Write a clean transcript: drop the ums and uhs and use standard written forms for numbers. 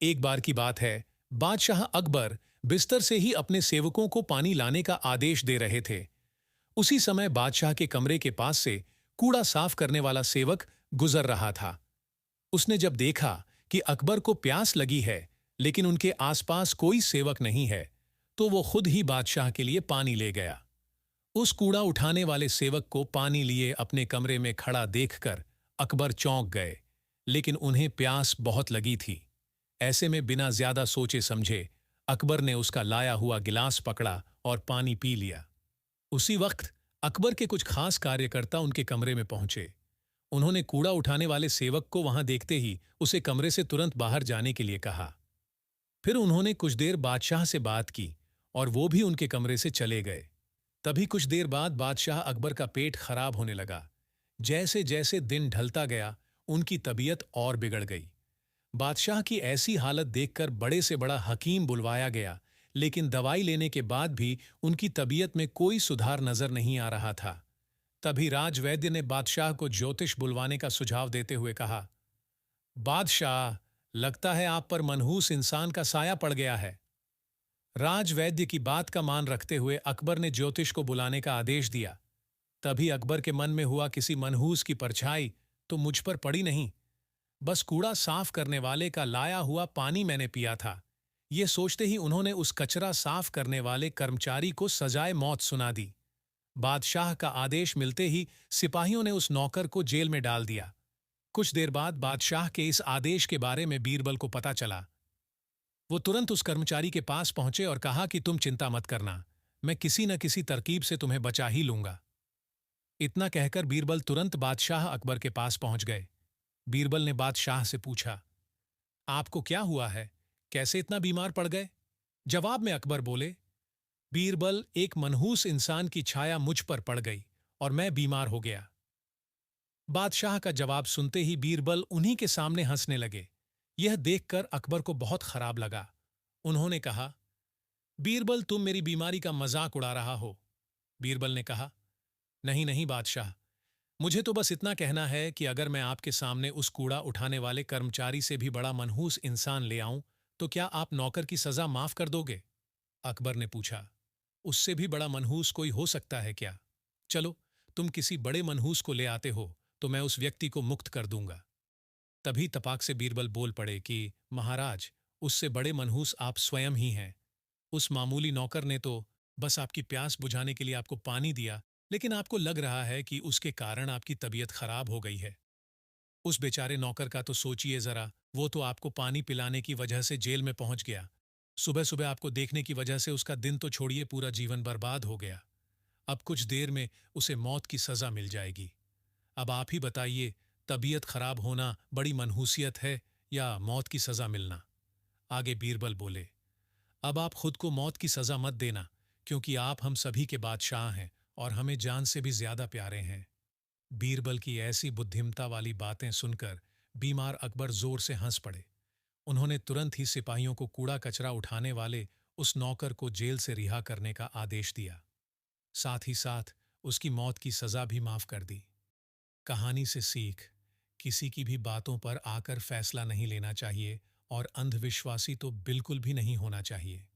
एक बार की बात है, बादशाह अकबर बिस्तर से ही अपने सेवकों को पानी लाने का आदेश दे रहे थे। उसी समय बादशाह के कमरे के पास से कूड़ा साफ करने वाला सेवक गुजर रहा था। उसने जब देखा कि अकबर को प्यास लगी है, लेकिन उनके आसपास कोई सेवक नहीं है, तो वो खुद ही बादशाह के लिए पानी ले गया। उस कूड़ा उठाने वाले सेवक को पानी लिए अपने कमरे में खड़ा देखकर अकबर चौंक गए, लेकिन उन्हें प्यास बहुत लगी थी। ऐसे में बिना ज्यादा सोचे समझे अकबर ने उसका लाया हुआ गिलास पकड़ा और पानी पी लिया। उसी वक्त अकबर के कुछ खास कार्यकर्ता उनके कमरे में पहुंचे। उन्होंने कूड़ा उठाने वाले सेवक को वहां देखते ही उसे कमरे से तुरंत बाहर जाने के लिए कहा। फिर उन्होंने कुछ देर बादशाह से बात की और वो भी उनके कमरे से चले गए। तभी कुछ देर बाद बादशाह अकबर का पेट खराब होने लगा। जैसे जैसे दिन ढलता गया, उनकी तबीयत और बिगड़ गई। बादशाह की ऐसी हालत देखकर बड़े से बड़ा हकीम बुलवाया गया, लेकिन दवाई लेने के बाद भी उनकी तबीयत में कोई सुधार नजर नहीं आ रहा था। तभी राजवैद्य ने बादशाह को ज्योतिष बुलवाने का सुझाव देते हुए कहा, बादशाह, लगता है आप पर मनहूस इंसान का साया पड़ गया है। राजवैद्य की बात का मान रखते हुए अकबर ने ज्योतिष को बुलाने का आदेश दिया। तभी अकबर के मन में हुआ, किसी मनहूस की परछाई तो मुझ पर पड़ी नहीं, बस कूड़ा साफ करने वाले का लाया हुआ पानी मैंने पिया था। ये सोचते ही उन्होंने उस कचरा साफ करने वाले कर्मचारी को सजाए मौत सुना दी। बादशाह का आदेश मिलते ही सिपाहियों ने उस नौकर को जेल में डाल दिया। कुछ देर बाद बादशाह के इस आदेश के बारे में बीरबल को पता चला। वो तुरंत उस कर्मचारी के पास पहुंचे और कहा कि तुम चिंता मत करना, मैं किसी न किसी तरकीब से तुम्हें बचा ही लूंगा। इतना कहकर बीरबल तुरंत बादशाह अकबर के पास पहुंच गए। बीरबल ने बादशाह से पूछा, आपको क्या हुआ है? कैसे इतना बीमार पड़ गए? जवाब में अकबर बोले, बीरबल, एक मनहूस इंसान की छाया मुझ पर पड़ गई और मैं बीमार हो गया। बादशाह का जवाब सुनते ही बीरबल उन्हीं के सामने हंसने लगे। यह देखकर अकबर को बहुत खराब लगा। उन्होंने कहा, बीरबल, तुम मेरी बीमारी का मजाक उड़ा रहा हो। बीरबल ने कहा, नहीं नहीं बादशाह, मुझे तो बस इतना कहना है कि अगर मैं आपके सामने उस कूड़ा उठाने वाले कर्मचारी से भी बड़ा मनहूस इंसान ले आऊं, तो क्या आप नौकर की सजा माफ कर दोगे? अकबर ने पूछा, उससे भी बड़ा मनहूस कोई हो सकता है क्या? चलो, तुम किसी बड़े मनहूस को ले आते हो तो मैं उस व्यक्ति को मुक्त कर दूंगा। तभी तपाक से बीरबल बोल पड़े कि महाराज, उससे बड़े मनहूस आप स्वयं ही हैं। उस मामूली नौकर ने तो बस आपकी प्यास बुझाने के लिए आपको पानी दिया, लेकिन आपको लग रहा है कि उसके कारण आपकी तबीयत खराब हो गई है। उस बेचारे नौकर का तो सोचिए जरा, वो तो आपको पानी पिलाने की वजह से जेल में पहुंच गया। सुबह सुबह आपको देखने की वजह से उसका दिन तो छोड़िए, पूरा जीवन बर्बाद हो गया। अब कुछ देर में उसे मौत की सजा मिल जाएगी। अब आप ही बताइए, तबीयत खराब होना बड़ी मनहूसियत है या मौत की सजा मिलना? आगे बीरबल बोले, अब आप खुद को मौत की सजा मत देना, क्योंकि आप हम सभी के बादशाह हैं और हमें जान से भी ज्यादा प्यारे हैं। बीरबल की ऐसी बुद्धिमता वाली बातें सुनकर बीमार अकबर जोर से हंस पड़े। उन्होंने तुरंत ही सिपाहियों को कूड़ा कचरा उठाने वाले उस नौकर को जेल से रिहा करने का आदेश दिया। साथ ही साथ उसकी मौत की सजा भी माफ कर दी। कहानी से सीख, किसी की भी बातों पर आकर फैसला नहीं लेना चाहिए और अंधविश्वासी तो बिल्कुल भी नहीं होना चाहिए।